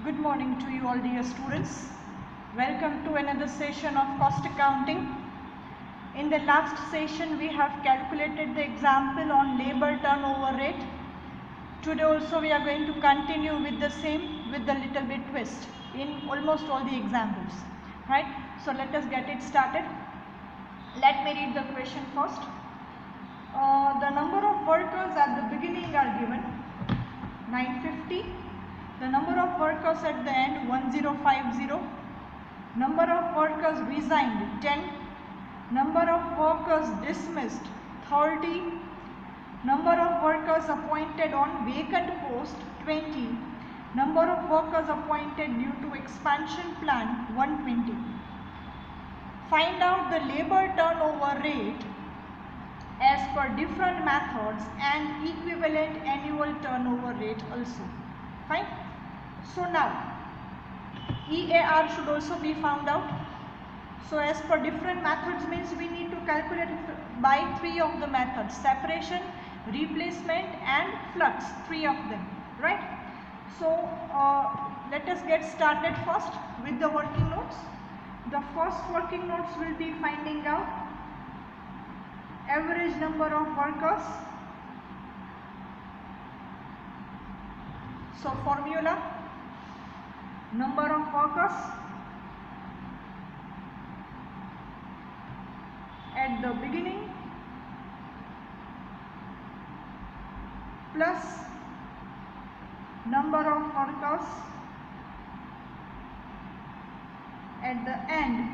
Good morning to you all, dear students. Welcome to another session of cost accounting. In the last session we have calculated the example on labor turnover rate. Today also we are going to continue with the same with a little bit twist in almost all the examples. Right? So let us get it started. Let me read the question first. The number of workers at the beginning are given 950. The number of workers at the end 1050. Number of workers resigned 10. Number of workers dismissed 30. Number of workers appointed on vacant post 20. Number of workers appointed due to expansion plan 120. Find out the labor turnover rate as per different methods and equivalent annual turnover rate also. Fine. So now EAR should also be found out. So as per different methods means we need to calculate by three of the methods: separation, replacement and flux, three of them, right? So let us get started first with the working notes. The first working notes will be finding out average number of workers. So formula: number of workers at the beginning plus number of workers at the end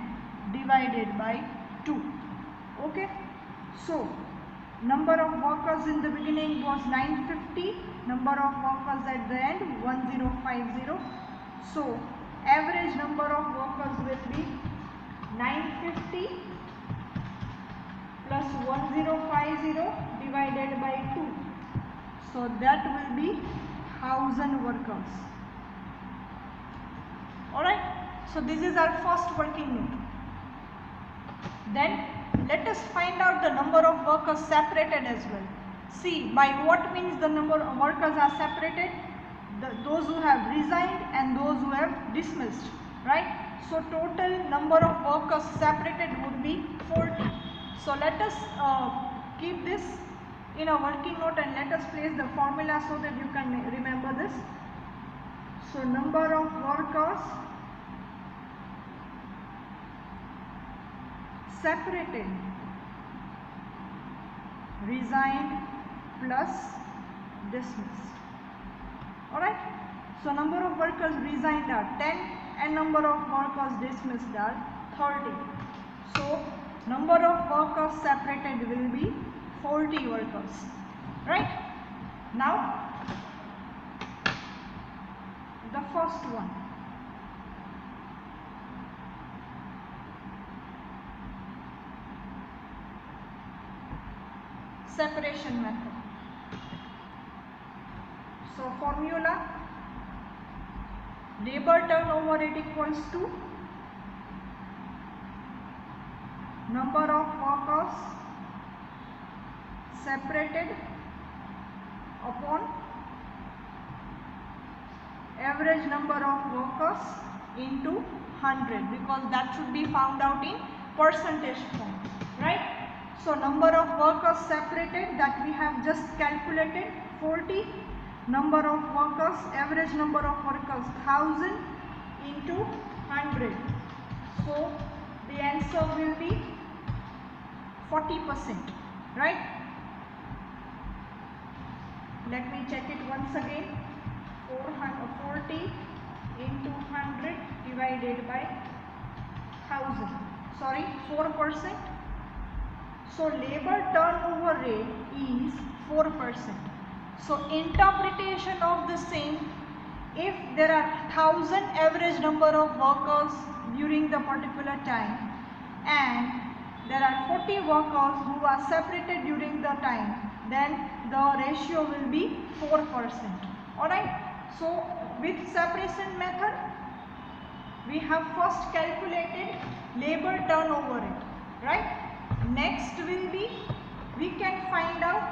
divided by 2. Okay. So number of workers in the beginning was 950, number of workers at the end 1050. So average number of workers will be 950 plus 1050 divided by 2. So that will be 1000 workers. Alright. So this is our first working note. Then let us find out the number of workers separated as well. See, by what means the number of workers are separated? Those who have resigned and those who have dismissed, right? So total number of workers separated would be 40. So let us keep this in a working note and let us place the formula so that you can remember this. So number of workers separated, resigned plus dismissed. Alright. So number of workers resigned are 10 and number of workers dismissed are 30. So number of workers separated will be 40 workers. Right. Now the first one. Separation method. So formula: labor turnover rate equals to number of workers separated upon average number of workers into 100, because that should be found out in percentage form, right? So number of workers separated that we have just calculated 40, number of workers, average number of workers 1000 into 100. So the answer will be 40%, right? Let me check it once again. 40 into 100 divided by 1000. Sorry, 4%. So labor turnover rate is 4%. So interpretation of the same: if there are 1000 average number of workers during the particular time and there are 40 workers who are separated during the time, then the ratio will be 4%. Alright. So with separation method we have first calculated labor turnover rate, right? Next will be we can find out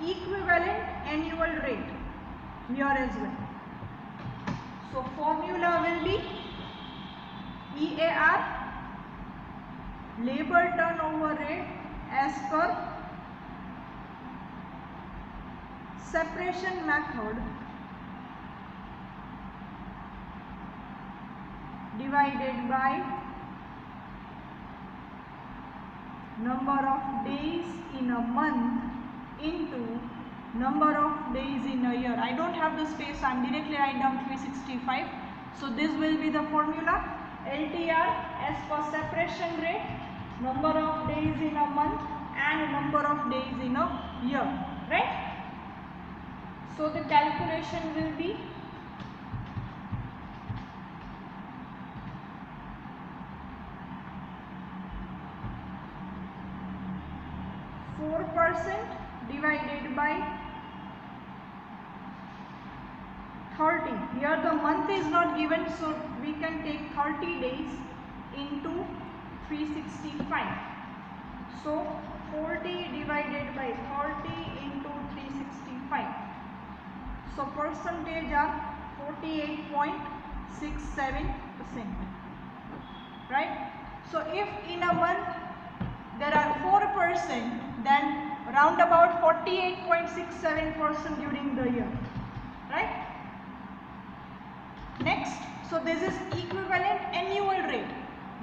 equivalent annual rate here as well. So formula will be EAR, labor turnover rate as per separation method divided by number of days in a month into number of days in a year. I don't have the space, I am directly writing down 365. So this will be the formula. LTR as per separation rate, number of days in a month and number of days in a year, right? So the calculation will be 4% divided by 30. Here the month is not given, so we can take 30 days into 365. So 40 divided by 30 into 365. So percentage are 48.67%. Right? So if in a month there are 4%, then round about 48.67% during the year. Right? Next, so this is equivalent annual rate.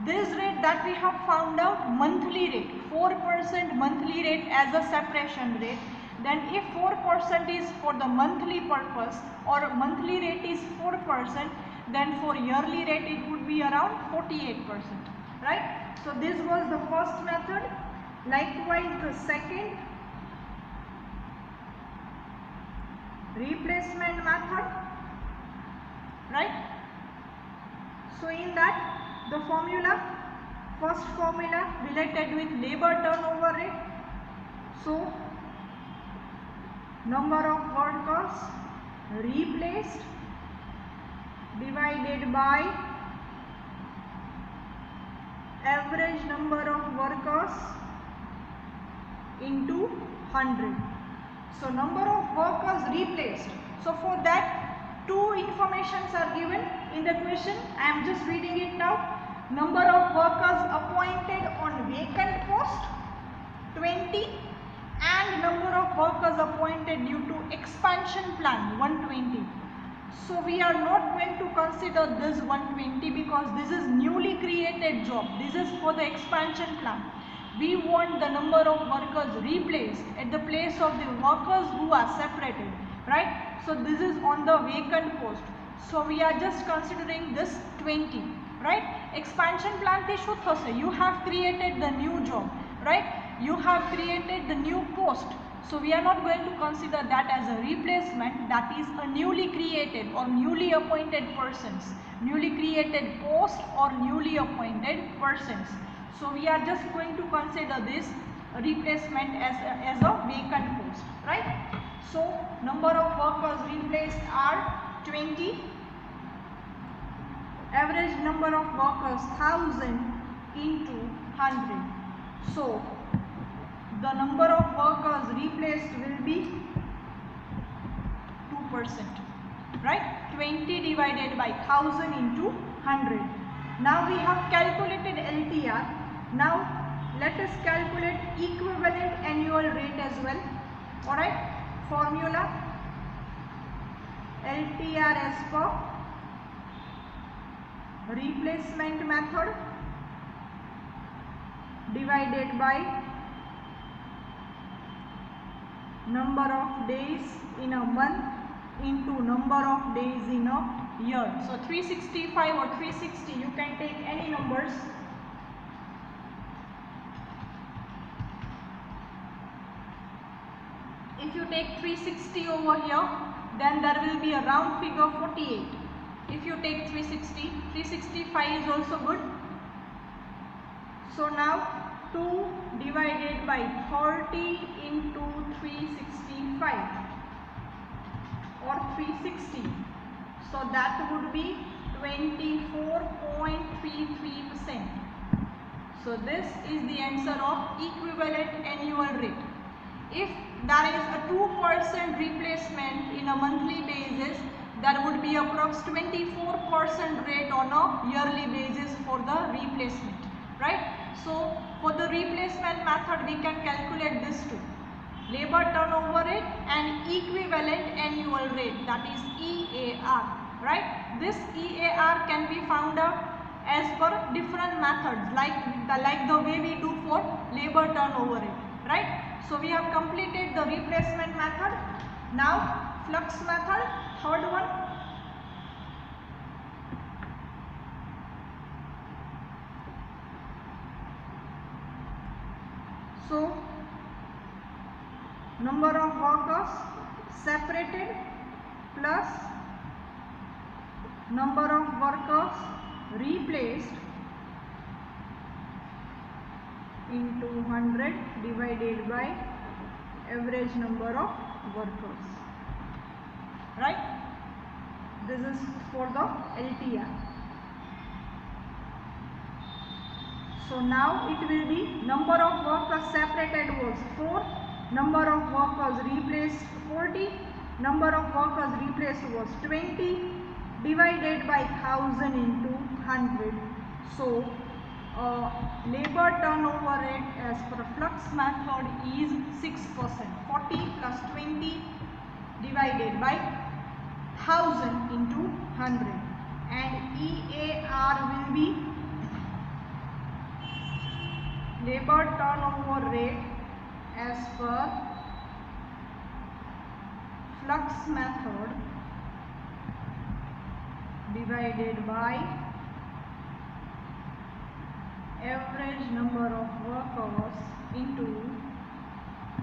This rate that we have found out, monthly rate, 4% monthly rate as a separation rate. Then if 4% is for the monthly purpose or monthly rate is 4%, then for yearly rate it would be around 48%. Right? So this was the first method. Likewise the second, replacement method. Right? So in that the formula, first formula related with labor turnover rate. So number of workers replaced divided by average number of workers into 100. So number of workers replaced. So for that, two informations are given in the question. I am just reading it now. Number of workers appointed on vacant post 20 and number of workers appointed due to expansion plan 120. So we are not going to consider this 120 because this is newly created job. This is for the expansion plan. We want the number of workers replaced at the place of the workers who are separated, right? So this is on the vacant post. So we are just considering this 20, right? Expansion plan te shu thase? You have created the new job, right? You have created the new post. So we are not going to consider that as a replacement. That is a newly created or newly appointed persons, newly created post or newly appointed persons. So we are just going to consider this replacement as a vacant post, right? So number of workers replaced are 20. Average number of workers 1000 into 100. So the number of workers replaced will be 2%, right? 20 divided by 1000 into 100. Now we have calculated LTR. Now let us calculate equivalent annual rate as well. Alright, formula LTR as per replacement method divided by number of days in a month into number of days in a year. So 365 or 360, you can take any numbers. If you take 360 over here, then there will be a round figure 48. If you take 360, 365 is also good. So now 2 divided by 30 into 365 or 360. So that would be 24.33%. So this is the answer of equivalent annual rate. If there is a 2% replacement in a monthly basis, there would be approx 24% rate on a yearly basis for the replacement, right? So for the replacement method we can calculate this too, labor turnover rate and equivalent annual rate, that is EAR, right? This EAR can be found out as per different methods like the way we do for labor turnover rate, right? So we have completed the replacement method. Now flux method, third one. So number of workers separated plus number of workers replaced into 100 divided by average number of workers, right? This is for the LTR. So now it will be number of workers separated was 4, number of workers replaced 40, number of workers replaced was 20, divided by 1000 into 100. So labor turnover rate as per flux method is 6%. 40 plus 20 divided by 1000 into 100, and EAR will be labor turnover rate as per flux method divided by average number of workers into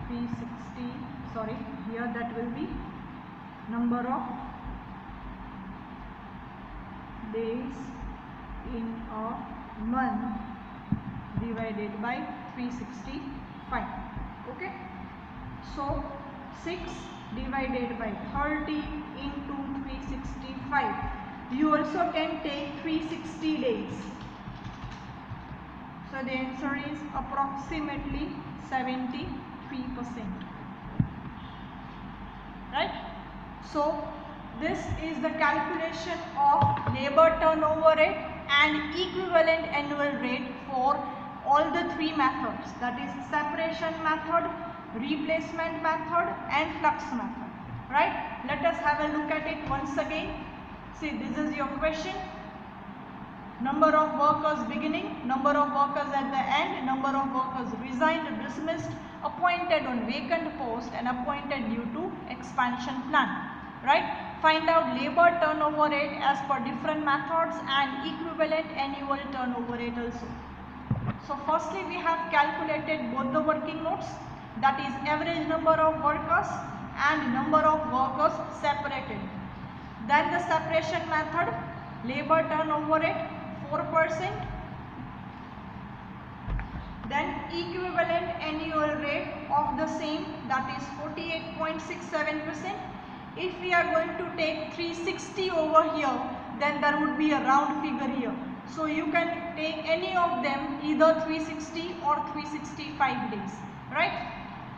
360, sorry, here that will be number of days in a month divided by 365. Okay, so 6 divided by 30 into 365. You also can take 360 days. So the answer is approximately 73%, right? So this is the calculation of labor turnover rate and equivalent annual rate for all the three methods, that is separation method, replacement method and flux method, right? Let us have a look at it once again. See, this is your question. Number of workers beginning, number of workers at the end, number of workers resigned, dismissed, appointed on vacant post and appointed due to expansion plan, right? Find out labor turnover rate as per different methods and equivalent annual turnover rate also. So firstly we have calculated both the working notes, that is average number of workers and number of workers separated. Then the separation method, labor turnover rate 4%, then equivalent annual rate of the same, that is 48.67%. If we are going to take 360 over here, then there would be a round figure here. So you can take any of them, either 360 or 365 days, right?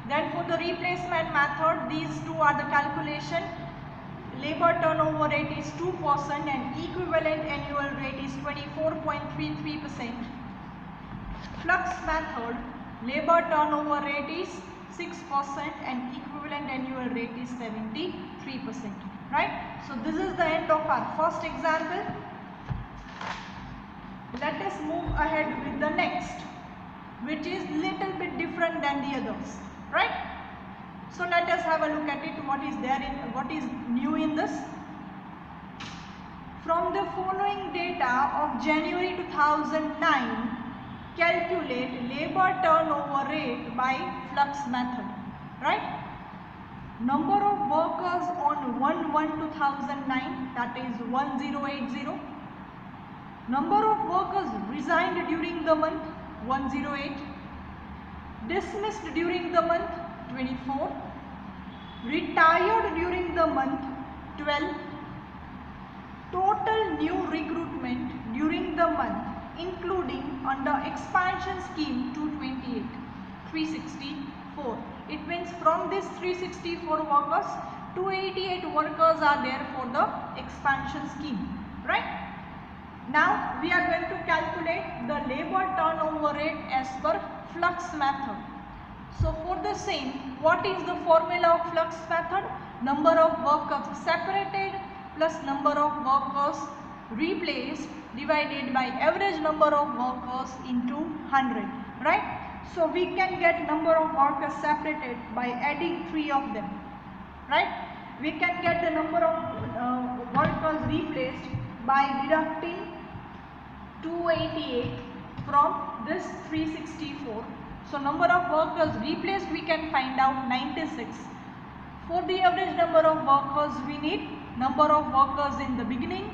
Then for the replacement method, these two are the calculation. Labor turnover rate is 2% and equivalent annual rate is 24.33%. Flux method, labor turnover rate is 6% and equivalent annual rate is 73%, right? So this is the end of our first example. Let us move ahead with the next, which is little bit different than the others, right? So let us have a look at it, what is new in this. From the following data of January 2009, calculate labor turnover rate by flux method, right? Number of workers on 1/1/2009, that is 1080. Number of workers resigned during the month 108. Dismissed during the month 24. Retired during the month 12. Total new recruitment during the month including under expansion scheme 228, 364. It means from this 364 workers, 288 workers are there for the expansion scheme, right? Now we are going to calculate the labor turnover rate as per flux method. So for the same, what is the formula of flux method? Number of workers separated plus number of workers replaced divided by average number of workers into 100, right? So we can get number of workers separated by adding 3 of them, right? We can get the number of workers replaced by deducting 288 from this 364. So number of workers replaced we can find out 96. For the average number of workers we need number of workers in the beginning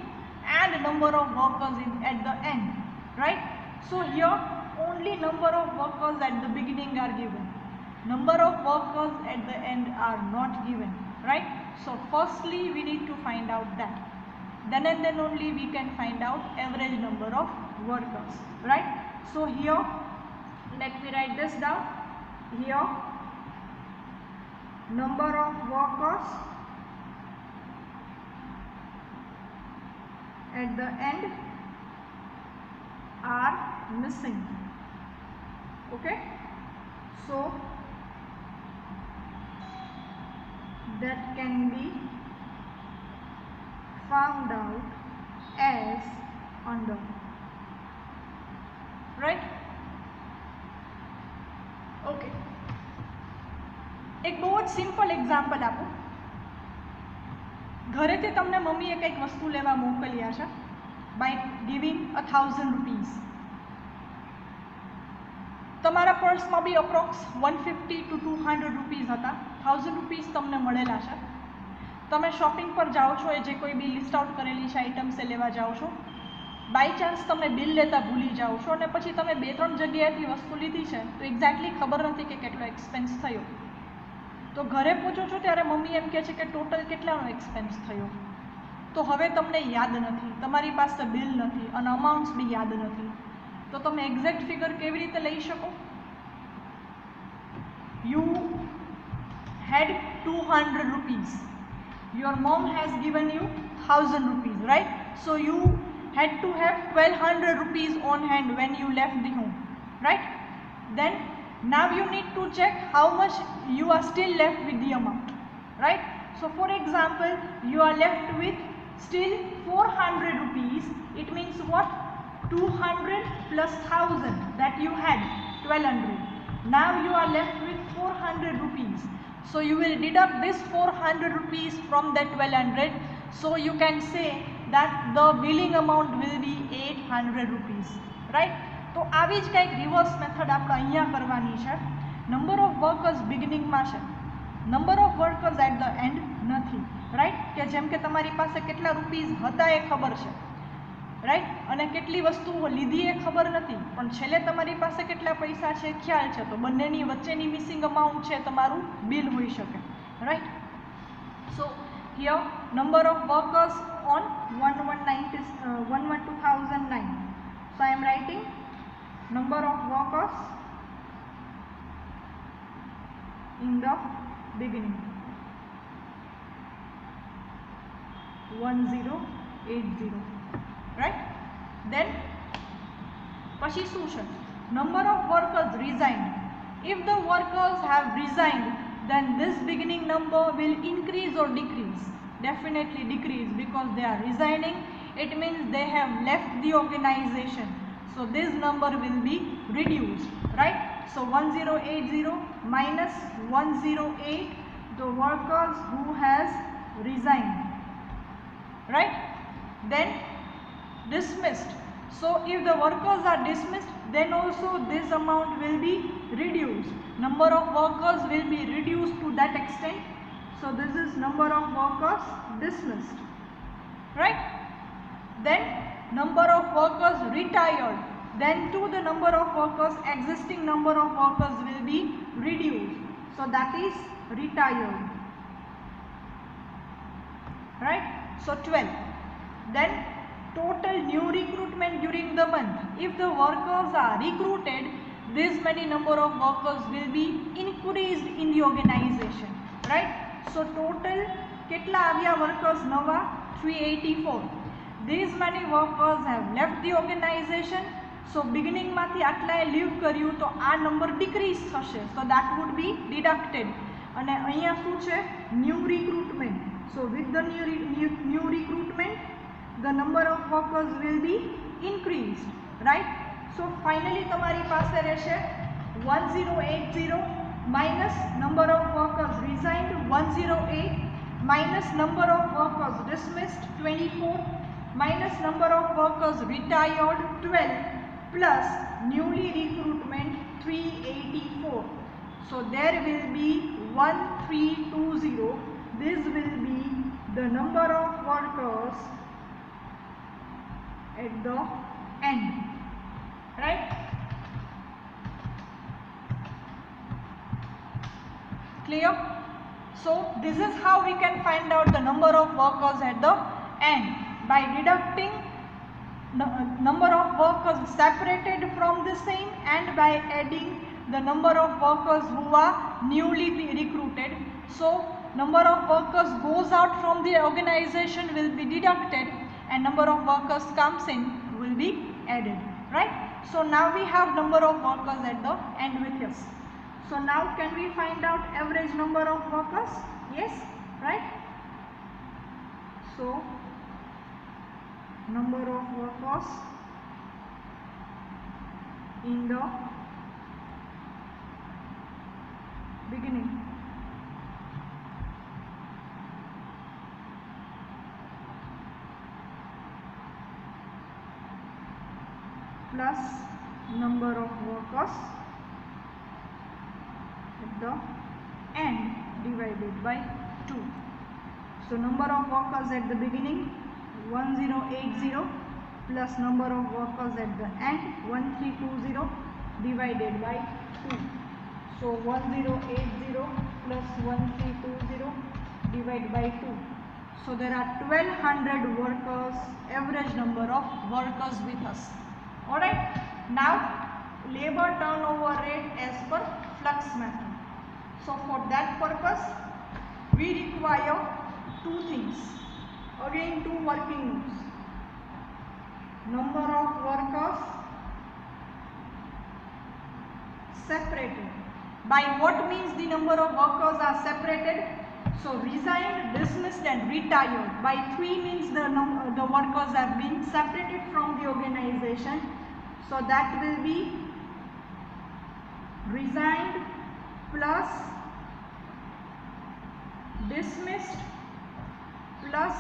and number of workers at the end, right? So here only number of workers at the beginning are given. Number of workers at the end are not given, right? So firstly we need to find out that. Then and then only we can find out average number of workers, right? So here let me write this down. Here number of workers at the end are missing. Okay, so that can be found out as under, right? Okay, एक बहुत simple example आपो. घरेથી તમને મમ્મીએ કંઈક વસ્તુ લેવા મોકલ્યા છે by giving 1000 rupees. તમારા પર્સમાં બી અપ્રોક્સ 150 to 200 rupees હતા. 1000 rupees તમને મળેલા છે. તમે શોપિંગ પર જાઓ છો, એ જે કોઈ બી લિસ્ટ આઉટ કરેલી છે આઇટમ્સ એ લેવા જાઓ છો, બાય ચાન્સ તમે બિલ લેતા ભૂલી જાઓ છો અને પછી તમે 2-3 જગ્યાએથી વસ્તુ લીધી છે તો એક્ઝેક્ટલી ખબર નથી કે કેટલો એક્સપેન્સ થયો. તો ઘરે પહોંચો છો ત્યારે મમ્મી એમ કહે છે કે ટોટલ કેટલાનો એક્સપેન્સ થયો. તો હવે તમને યાદ નથી, તમારી પાસે બિલ નથી અને અમાઉન્ટ્સ બી યાદ નથી, તો તમે એક્ઝેક્ટ ફિગર કેવી રીતે લઈ શકો? You had 200 rupees. Your mom has given you 1000 rupees, right? So you had to have 1200 rupees on hand when you left the home, right? Then now you need to check how much you are still left with the amount, right? So for example, you are left with still 400 rupees. It means what? 200 plus 1000 that you had, 1200. Now you are left with 400 rupees. So you will deduct this 400 rupees from that 1200. So you can say that the billing amount will be 800 rupees, right? તો આવી જ કંઈક reverse method આપણે અહીંયા કરવાની છે. Number of workers બિગિનિંગમાં છે, number of workers at the end નથી, રાઈટ? કે જેમ કે તમારી પાસે કેટલા રૂપીઝ હતા એ ખબર છે, રાઈટ? અને કેટલી વસ્તુઓ લીધી એ ખબર નથી, પણ છેલ્લે તમારી પાસે કેટલા પૈસા છે ખ્યાલ છે. તો બંનેની વચ્ચેની મિસિંગ અમાઉન્ટ છે તમારું બિલ હોઈ શકે, right? So here number of workers on 1/1/2009. So I am writing number of workers in the beginning 1080, right? Then પછી શું છે? number of workers resigned. If the workers have resigned, then this beginning number will increase or decrease? Definitely decrease, because they are resigning. It means they have left the organization. So this number will be reduced, right? So 1080 minus 108, the workers who has resigned, right? Then dismissed. So if the workers are dismissed, then also this amount will be reduced. Number of workers will be reduced to that extent. So this is number of workers dismissed, right? Then number of workers retired. Then to the number of workers, existing number of workers will be reduced. So that is retired, right? So 12. Then total new recruitment during the month. If the workers are recruited, this many number of workers will be increased in the organization, right? So total કેટલા આવ્યા workers નવા 384. These many workers have left the organization. So beginning માંથી આટલાએ leave કર્યું તો આ number decrease થશે. So that would be deducted. અને અહીંયા શું છે? New recruitment. So with the new recruitment the number of workers will be increased, right? So finally તમારી પાસે રહેશે 1080 minus number of workers resigned 108 minus number of workers dismissed 24 minus number of workers retired 12 plus newly recruitment 384. So there will be 1320. This will be the number of workers at the end, right? Clear? So this is how we can find out the number of workers at the end, by deducting the number of workers separated from the same and by adding the number of workers who are newly recruited. So number of workers goes out from the organization will be deducted and number of workers comes in will be added, right? So now we have number of workers at the end with us. So now can we find out average number of workers? Yes, right? So number of workers in the beginning plus number of workers at the end divided by 2. So number of workers at the beginning 1080 plus number of workers at the end 1320 divided by 2. So 1080 plus 1320 divided by 2. So there are 1200 workers, average number of workers with us. Alright, now labor turnover rate as per flux method. So for that purpose we require two things. Again, two working notes. Number of workers separated. By what means the number of workers are separated? So resigned, dismissed and retired. By 3 means the workers have been separated from the organization. So that will be resigned plus dismissed plus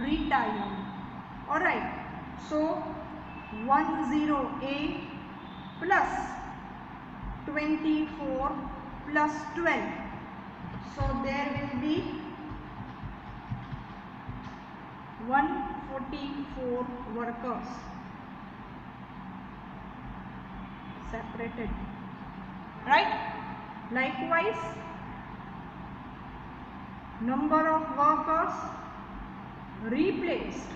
retired. Alright, so 108 plus 24 plus 12. So there will be 144 workers separated, right? Likewise, number of workers replaced,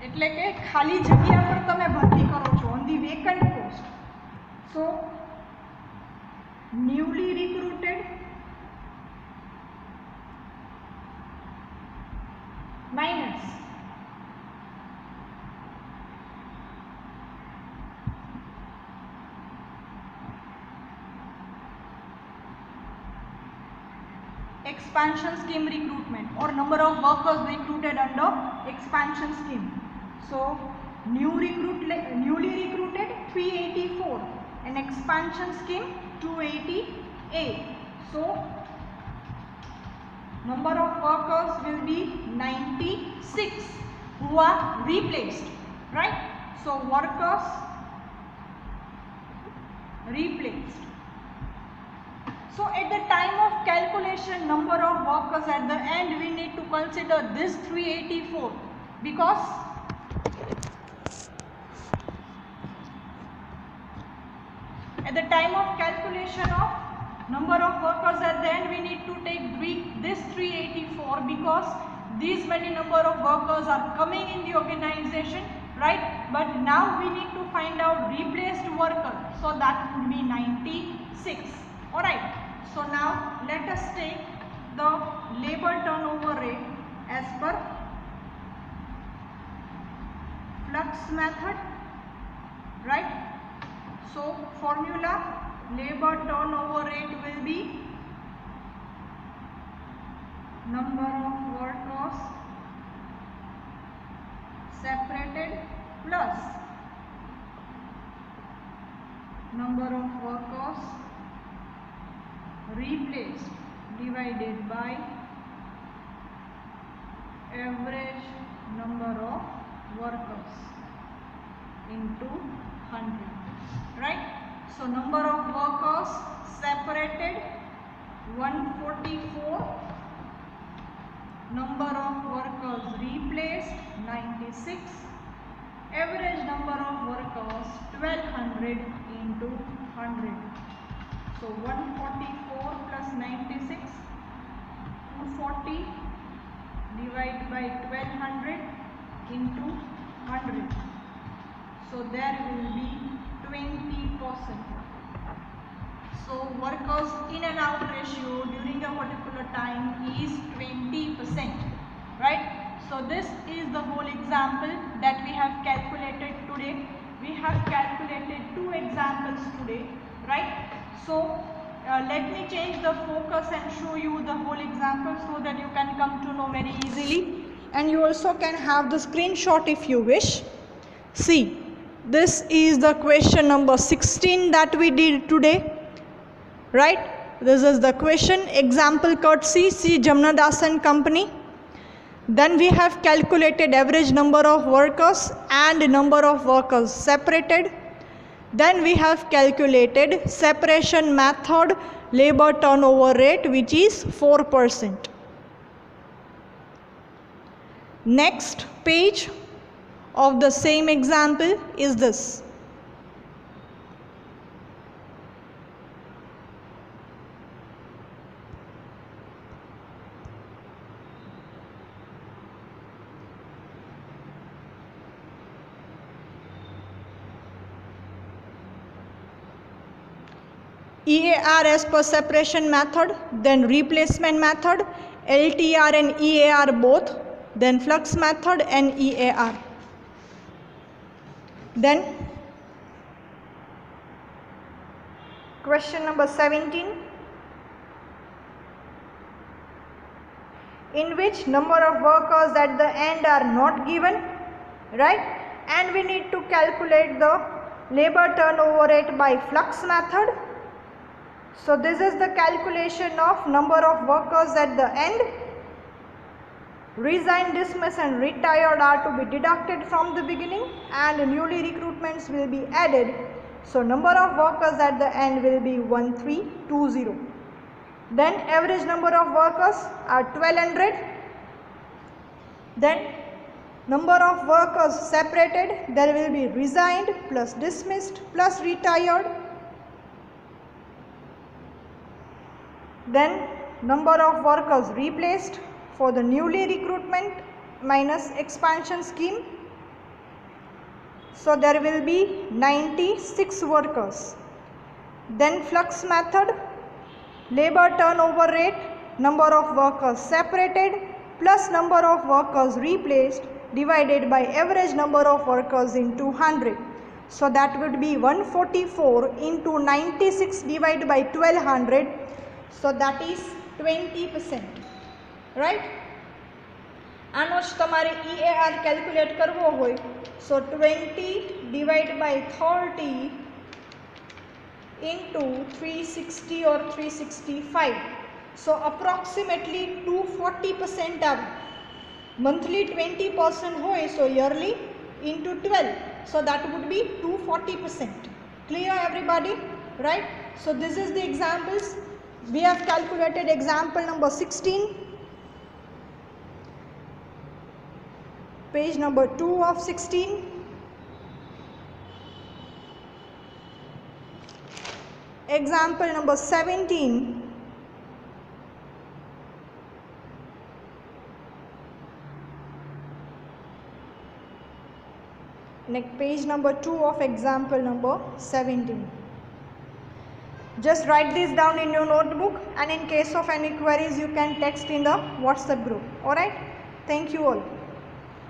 એટલે કે ખાલી જગ્યા પર તમે ભરતી કરો છો on the vacant post. So newly recruited minus expansion scheme recruitment or number of workers recruited under expansion scheme. So newly recruited 384 and expansion scheme 288. So number of workers will be 96 who are replaced, right? So workers replaced. So at the time of calculation number of workers at the end we need to consider this 384 because at the time of calculation of number of workers at the end we need to take this 384 because these many number of workers are coming in the organization, right? But now we need to find out replaced worker, so that would be 96. Alright, So now let us take the labor turnover rate as per flux method, right? So formula, labor turnover rate will be number of workers separated plus number of workers replaced divided by average number of workers into 100, right? So number of workers separated 144, number of workers replaced 96, average number of workers 1200 into 100. So 144 plus 96, 240 divided by 1200 into 100. So there will be 20%. So workers in and out ratio during a particular time is 20%, right? So this is the whole example that we have calculated today. We have calculated 2 examples today, right? So let me change the focus and show you the whole example so that you can come to know very easily, and you also can have the screenshot if you wish. See, this is the question number 16 that we did today, right? This is the question, example courtesy C. Jamnadas and Company. Then we have calculated average number of workers and number of workers separated. Then we have calculated separation method labor turnover rate, which is 4%. Next page of the same example is this. EAR as per separation method, then replacement method, LTR and EAR both, then flux method and EAR. Then question number 17, in which number of workers at the end are not given, right? And we need to calculate the labor turnover rate by flux method. So this is the calculation of number of workers at the end. Resigned, dismissed and retired are to be deducted from the beginning, and newly recruitments will be added. So number of workers at the end will be 1320. Then average number of workers are 1200. Then number of workers separated, there will be resigned plus dismissed plus retired. Then number of workers replaced for the newly recruitment minus expansion scheme. So there will be 96 workers. Then flux method, labor turnover rate, number of workers separated plus number of workers replaced divided by average number of workers into 100. So that would be 144 into 96 divided by 1200. So that is 20%, right? આનો જ તમારે EAR calculate કરવો હોય, so 20 divided by 30 into 360 or 365. So approximately 240% આવે. Monthly 20% હોય, so yearly into 12. So that would be 240%. Clear everybody, right? So this is the examples. We have calculated example number 16. Page number 2 of 16. Example number 17. Next page number 2 of example number 17. Just write this down in your notebook, and in case of any queries you can text in the WhatsApp group. Alright, thank you all.